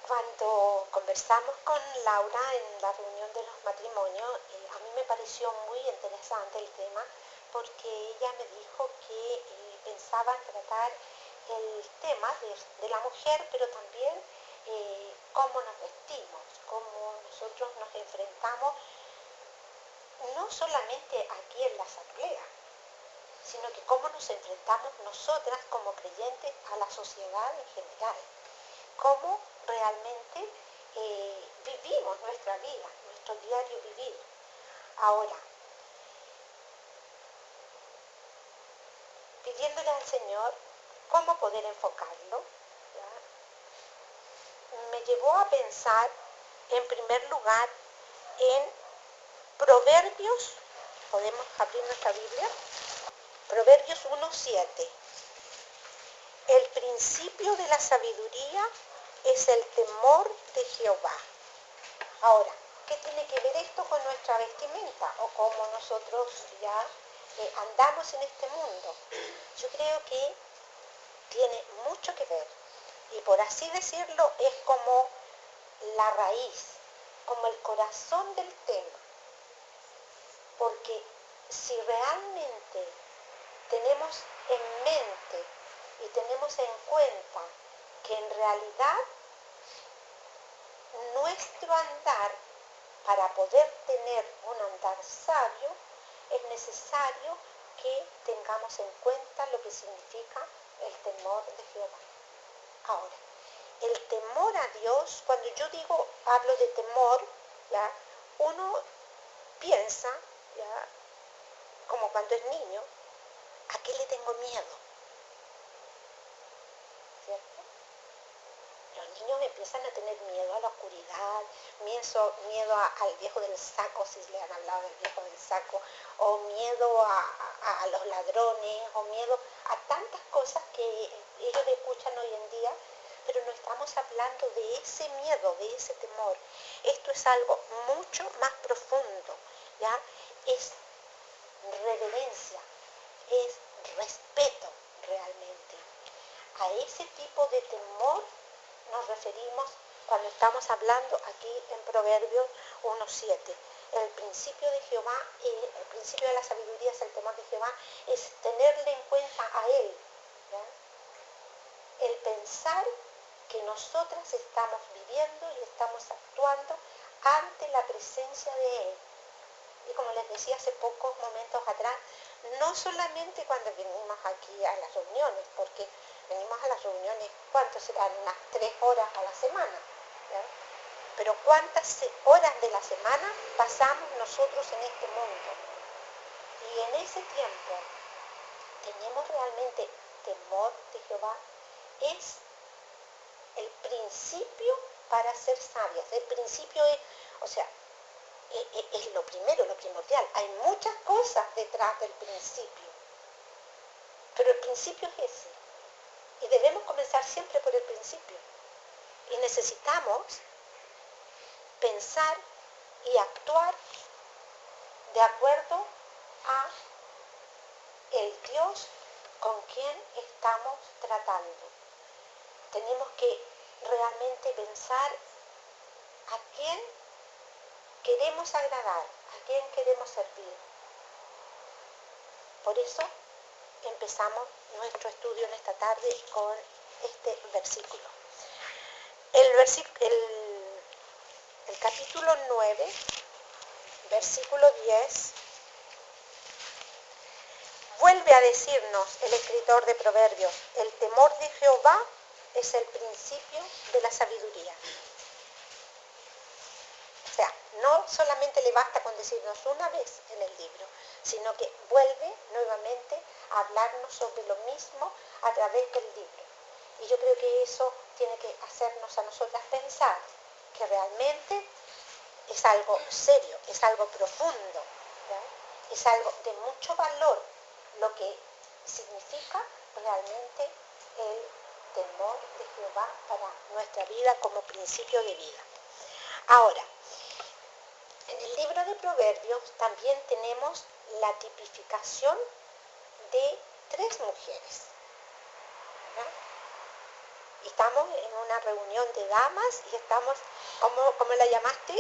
Cuando conversamos con Laura en la reunión de los matrimonios, a mí me pareció muy interesante el tema porque ella me dijo que pensaba tratar el tema de la mujer, pero también cómo nos vestimos, cómo nosotros nos enfrentamos, no solamente aquí en la asamblea, sino que cómo nos enfrentamos nosotras como creyentes a la sociedad en general, cómo realmente vivimos nuestra vida, nuestro diario vivir. Ahora, pidiéndole al Señor cómo poder enfocarlo, ¿ya? Me llevó a pensar en primer lugar en Proverbios, podemos abrir nuestra Biblia, Proverbios 1:7. El principio de la sabiduría es el temor de Jehová. Ahora, ¿qué tiene que ver esto con nuestra vestimenta o cómo nosotros ya andamos en este mundo? Yo creo que tiene mucho que ver y por así decirlo es como la raíz, como el corazón del tema, porque si realmente tenemos en mente y tenemos en cuenta que en realidad nuestro andar, para poder tener un andar sabio, es necesario que tengamos en cuenta lo que significa el temor de Jehová. Ahora, el temor a Dios, cuando yo hablo de temor, ¿ya? Uno piensa, ¿ya? Como cuando es niño, ¿a qué le tengo miedo? ¿Cierto? Los niños empiezan a tener miedo a la oscuridad, miedo al viejo del saco, si le han hablado del viejo del saco, o miedo a los ladrones, o miedo a tantas cosas que ellos escuchan hoy en día, pero no estamos hablando de ese miedo, de ese temor. Esto es algo mucho más profundo, ¿ya? Es reverencia, es respeto realmente. A ese tipo de temor nos referimos cuando estamos hablando aquí en Proverbios 1:7. El principio de Jehová, el principio de la sabiduría es el temor de Jehová, es tenerle en cuenta a Él, ¿ya? El pensar que nosotras estamos viviendo y estamos actuando ante la presencia de Él. Y como les decía hace pocos momentos atrás, no solamente cuando venimos aquí a las reuniones, porque venimos a las reuniones, ¿cuánto serán? Unas 3 horas a la semana, ¿ya? Pero ¿cuántas horas de la semana pasamos nosotros en este mundo? Y en ese tiempo, ¿tenemos realmente temor de Jehová? Es el principio para ser sabias. El principio es, es lo primero, lo primordial. Hay muchas cosas detrás del principio, pero el principio es ese. Y debemos comenzar siempre por el principio. Y necesitamos pensar y actuar de acuerdo a el Dios con quien estamos tratando. Tenemos que realmente pensar a quién queremos agradar, a quién queremos servir. Por eso empezamos nuestro estudio en esta tarde con este versículo. El capítulo 9, versículo 10, vuelve a decirnos el escritor de Proverbios: el temor de Jehová es el principio de la sabiduría. O sea, no solamente le basta con decirnos una vez en el libro, sino que vuelve nuevamente a hablarnos sobre lo mismo a través del libro. Y yo creo que eso tiene que hacernos a nosotras pensar que realmente es algo serio, es algo profundo, ¿ya? Es algo de mucho valor lo que significa realmente el temor de Jehová para nuestra vida como principio de vida. Ahora, en el libro de Proverbios también tenemos la tipificación de 3 mujeres, ¿ya? estamos en una reunión de damas y estamos, ¿cómo la llamaste?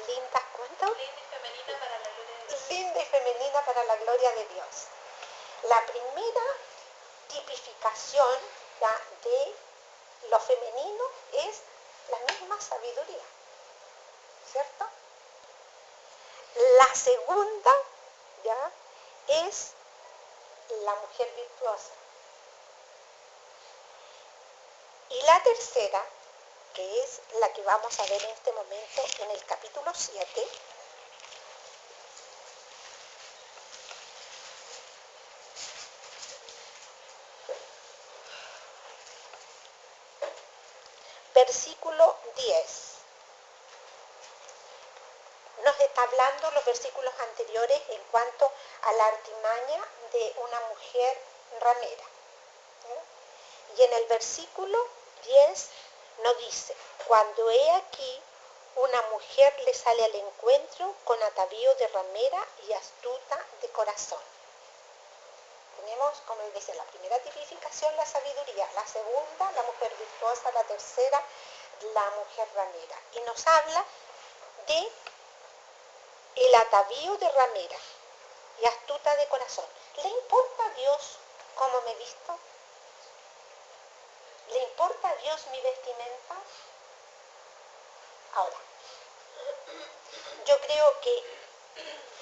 Lindas, ¿cuánto? Linda y femenina para la gloria de Dios. Linda y femenina para la gloria de Dios. La primera tipificación ya, de lo femenino es la misma sabiduría, ¿cierto? La segunda ya es la mujer virtuosa. Y la tercera, que es la que vamos a ver en este momento en el capítulo 7, versículo 10. Nos está hablando los versículos anteriores en cuanto a la artimaña de una mujer ramera. Y en el versículo 10 nos dice, cuando he aquí una mujer le sale al encuentro con atavío de ramera y astuta de corazón. Tenemos, como les decía, la primera tipificación, la sabiduría, la segunda, la mujer virtuosa, la tercera, la mujer ramera. Y nos habla de el atavío de ramera y astuta de corazón. ¿Le importa a Dios cómo me visto? ¿Le importa a Dios mi vestimenta? Ahora, yo creo que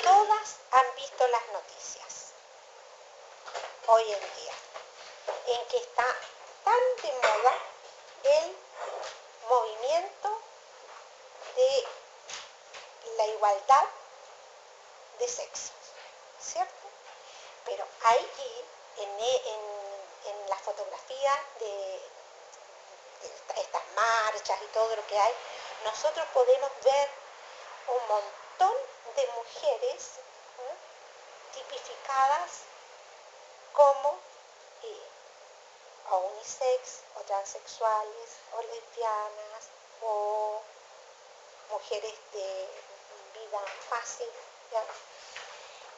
todas han visto las noticias hoy en día, en que está tan de moda el movimiento de la igualdad de sexos, ¿cierto? Pero allí, en la fotografía de estas marchas y todo lo que hay, nosotros podemos ver un montón de mujeres tipificadas como o unisex, o transexuales, o lesbianas, o mujeres de vida fácil, ¿ya?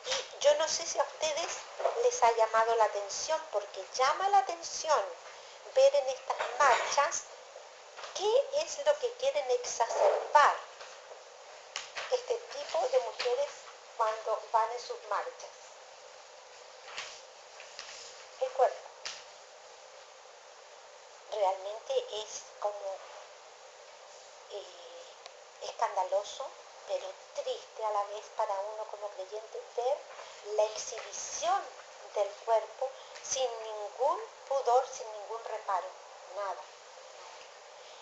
Y yo no sé si a ustedes les ha llamado la atención, porque llama la atención ver en estas marchas qué es lo que quieren exacerbar este tipo de mujeres cuando van en sus marchas. El cuerpo. Realmente es como escandaloso, pero triste a la vez para uno como creyente ver la exhibición del cuerpo sin ningún pudor, sin ningún reparo, nada.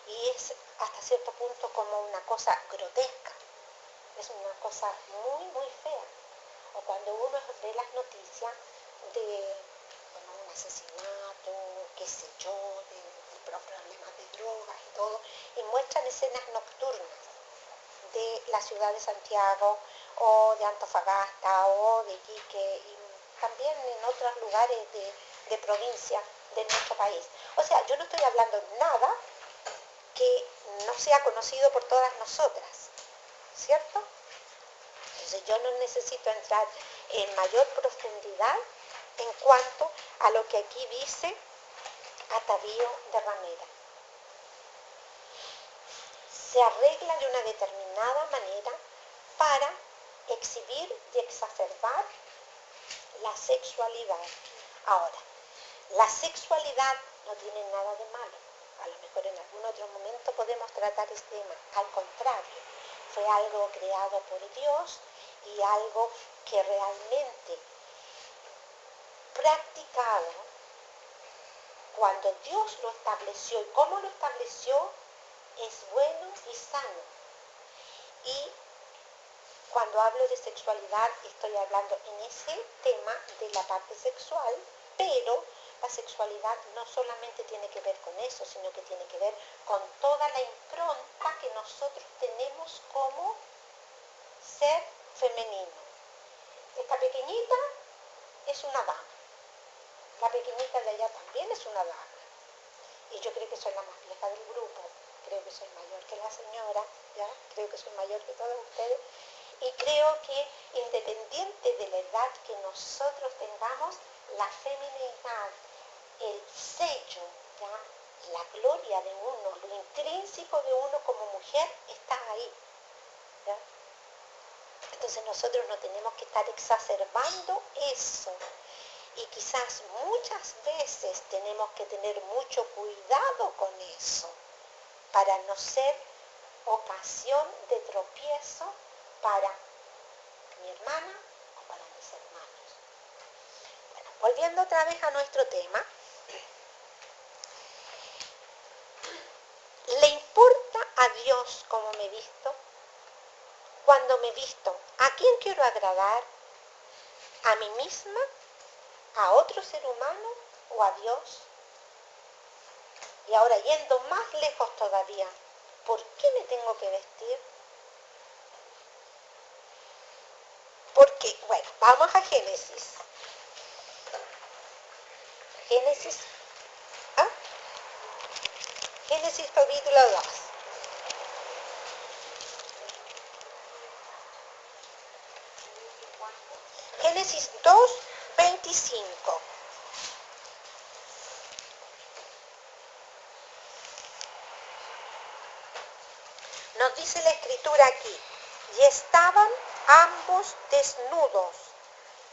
Y es hasta cierto punto como una cosa grotesca, es una cosa muy, muy fea. O cuando uno ve las noticias de un asesinato, qué sé yo, de problemas de drogas y todo, y muestran escenas nocturnas de la ciudad de Santiago o de Antofagasta o de Iquique y también en otros lugares de provincia de nuestro país. O sea, yo no estoy hablando nada que no sea conocido por todas nosotras, ¿cierto? Entonces yo no necesito entrar en mayor profundidad en cuanto a lo que aquí dice atavío de ramera. Se arregla de una determinada manera para exhibir y exacerbar la sexualidad. Ahora, la sexualidad no tiene nada de malo. A lo mejor en algún otro momento podemos tratar este tema. Al contrario, fue algo creado por Dios y algo que realmente practicado cuando Dios lo estableció. ¿Y cómo lo estableció? Es bueno y sano. Y cuando hablo de sexualidad estoy hablando en ese tema de la parte sexual, pero la sexualidad no solamente tiene que ver con eso, sino que tiene que ver con toda la impronta que nosotros tenemos como ser femenino. Esta pequeñita es una dama. La pequeñita de allá también es una dama. Y yo creo que soy la más vieja del grupo. Creo que soy mayor que la señora, ¿ya? Creo que soy mayor que todos ustedes. Y creo que independiente de la edad que nosotros tengamos, la feminidad, el sello, ¿ya? La gloria de uno, lo intrínseco de uno como mujer está ahí. ¿Ya? Entonces nosotros no tenemos que estar exacerbando eso. Y quizás muchas veces tenemos que tener mucho cuidado con eso para no ser ocasión de tropiezo para mi hermana o para mis hermanos. Bueno, volviendo otra vez a nuestro tema, ¿le importa a Dios cómo me visto? Cuando me visto, ¿a quién quiero agradar? ¿A mí misma? ¿A otro ser humano o a Dios? Y ahora yendo más lejos todavía, ¿por qué me tengo que vestir? Porque, bueno, vamos a Génesis. Génesis, ¿ah? Génesis capítulo 2. Génesis 2, 25. Nos dice la escritura aquí, y estaban ambos desnudos,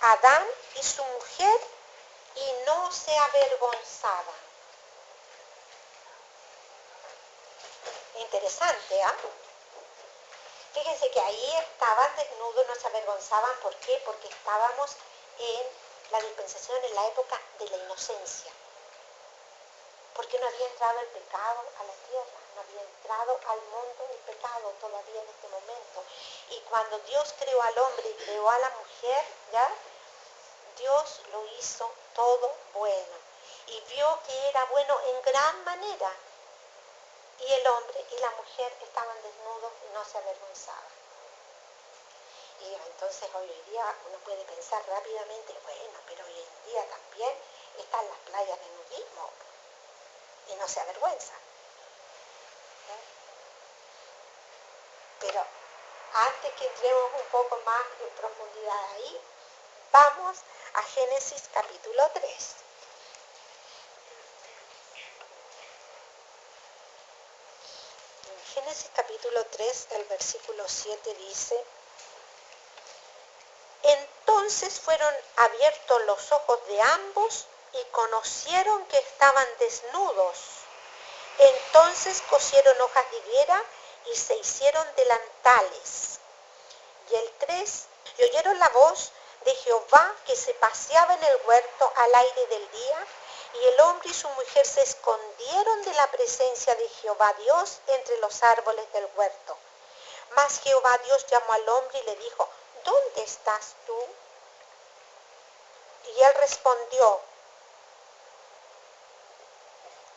Adán y su mujer, y no se avergonzaban. Interesante, ¿ah? Fíjense que ahí estaban desnudos, no se avergonzaban. ¿Por qué? Porque estábamos en la dispensación, en la época de la inocencia. Porque no había entrado el pecado a la tierra, no había entrado al mundo el pecado todavía en este momento. Y cuando Dios creó al hombre y creó a la mujer, ¿ya? Dios lo hizo todo bueno. Y vio que era bueno en gran manera. Y el hombre y la mujer estaban desnudos y no se avergonzaban. Y entonces hoy en día uno puede pensar rápidamente, bueno, pero hoy en día también están las playas de nudismo y no se avergüenza. Pero antes que entremos un poco más en profundidad ahí, vamos a Génesis capítulo 3. En Génesis capítulo 3, el versículo 7 dice, entonces fueron abiertos los ojos de ambos y conocieron que estaban desnudos. Entonces cosieron hojas de higuera y se hicieron delantales. Y el 3, y oyeron la voz de Jehová que se paseaba en el huerto al aire del día, y el hombre y su mujer se escondieron de la presencia de Jehová Dios entre los árboles del huerto. Mas Jehová Dios llamó al hombre y le dijo, ¿dónde estás tú? Y él respondió,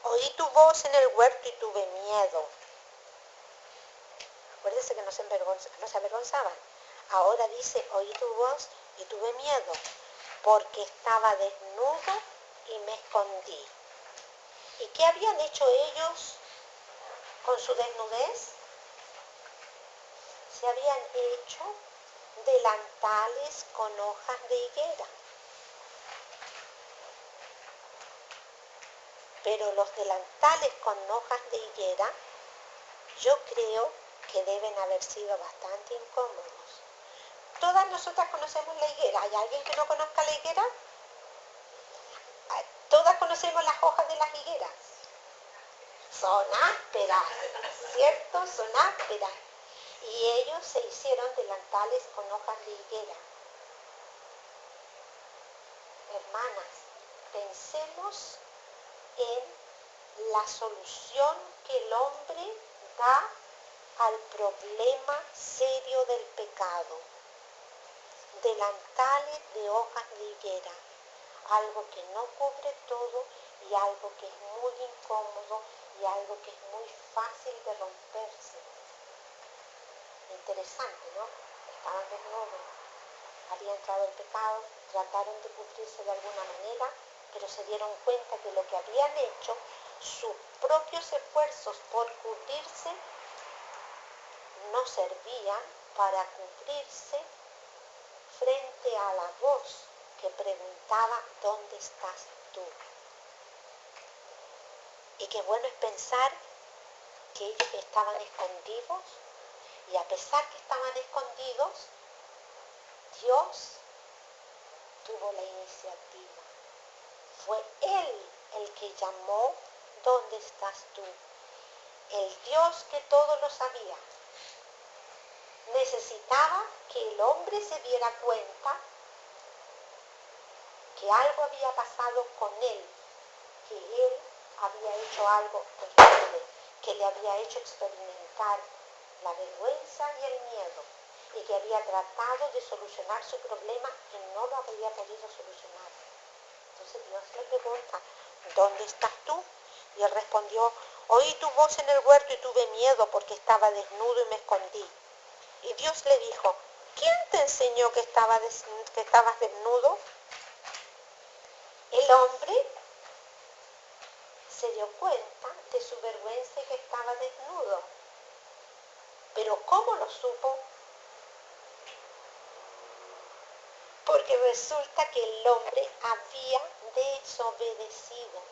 oí tu voz en el huerto y tuve miedo. Acuérdense que no se avergonzaban. Ahora dice, oí tu voz y tuve miedo, porque estaba desnudo y me escondí. ¿Y qué habían hecho ellos con su desnudez? Se habían hecho delantales con hojas de higuera. Pero los delantales con hojas de higuera, yo creo que deben haber sido bastante incómodos. Todas nosotras conocemos la higuera. ¿Hay alguien que no conozca la higuera? Todas conocemos las hojas de las higueras. Son ásperas, ¿cierto? Son ásperas. Y ellos se hicieron delantales con hojas de higuera. Hermanas, pensemos en la solución que el hombre da al problema serio del pecado. Delantales de hojas de higuera, algo que no cubre todo y algo que es muy incómodo y algo que es muy fácil de romperse. Interesante, ¿no? Estaban desnudos, había entrado el pecado, trataron de cubrirse de alguna manera, pero se dieron cuenta que lo que habían hecho, sus propios esfuerzos por cubrirse, no servían para cubrirse frente a la voz que preguntaba, ¿dónde estás tú? Y qué bueno es pensar que ellos estaban escondidos, y a pesar que estaban escondidos, Dios tuvo la iniciativa. Fue Él el que llamó: ¿dónde estás tú? El Dios que todo lo sabía necesitaba que el hombre se diera cuenta que algo había pasado con él, que él había hecho algo terrible, que le había hecho experimentar la vergüenza y el miedo, y que había tratado de solucionar su problema y no lo había podido solucionar. Entonces Dios le pregunta: ¿dónde estás tú? Y él respondió: oí tu voz en el huerto y tuve miedo porque estaba desnudo y me escondí. Y Dios le dijo: ¿quién te enseñó que estabas desnudo? El hombre se dio cuenta de su vergüenza y que estaba desnudo. Pero ¿cómo lo supo? Porque resulta que el hombre había desobedecido.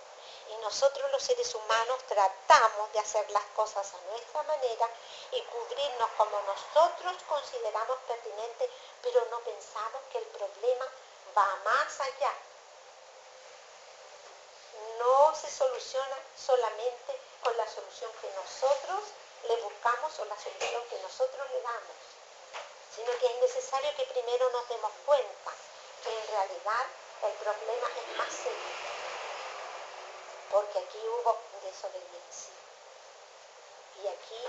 Y nosotros los seres humanos tratamos de hacer las cosas a nuestra manera y cubrirnos como nosotros consideramos pertinente, pero no pensamos que el problema va más allá. No se soluciona solamente con la solución que nosotros le buscamos o la solución que nosotros le damos, sino que es necesario que primero nos demos cuenta que en realidad el problema es más serio, porque aquí hubo desobediencia. Y aquí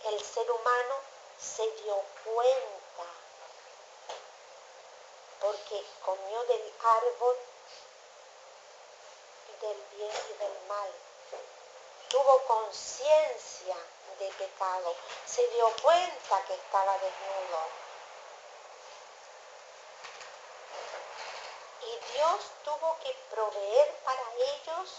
el ser humano se dio cuenta, porque comió del árbol del bien y del mal. Tuvo conciencia de pecado, se dio cuenta que estaba desnudo. Y Dios tuvo que proveer para ellos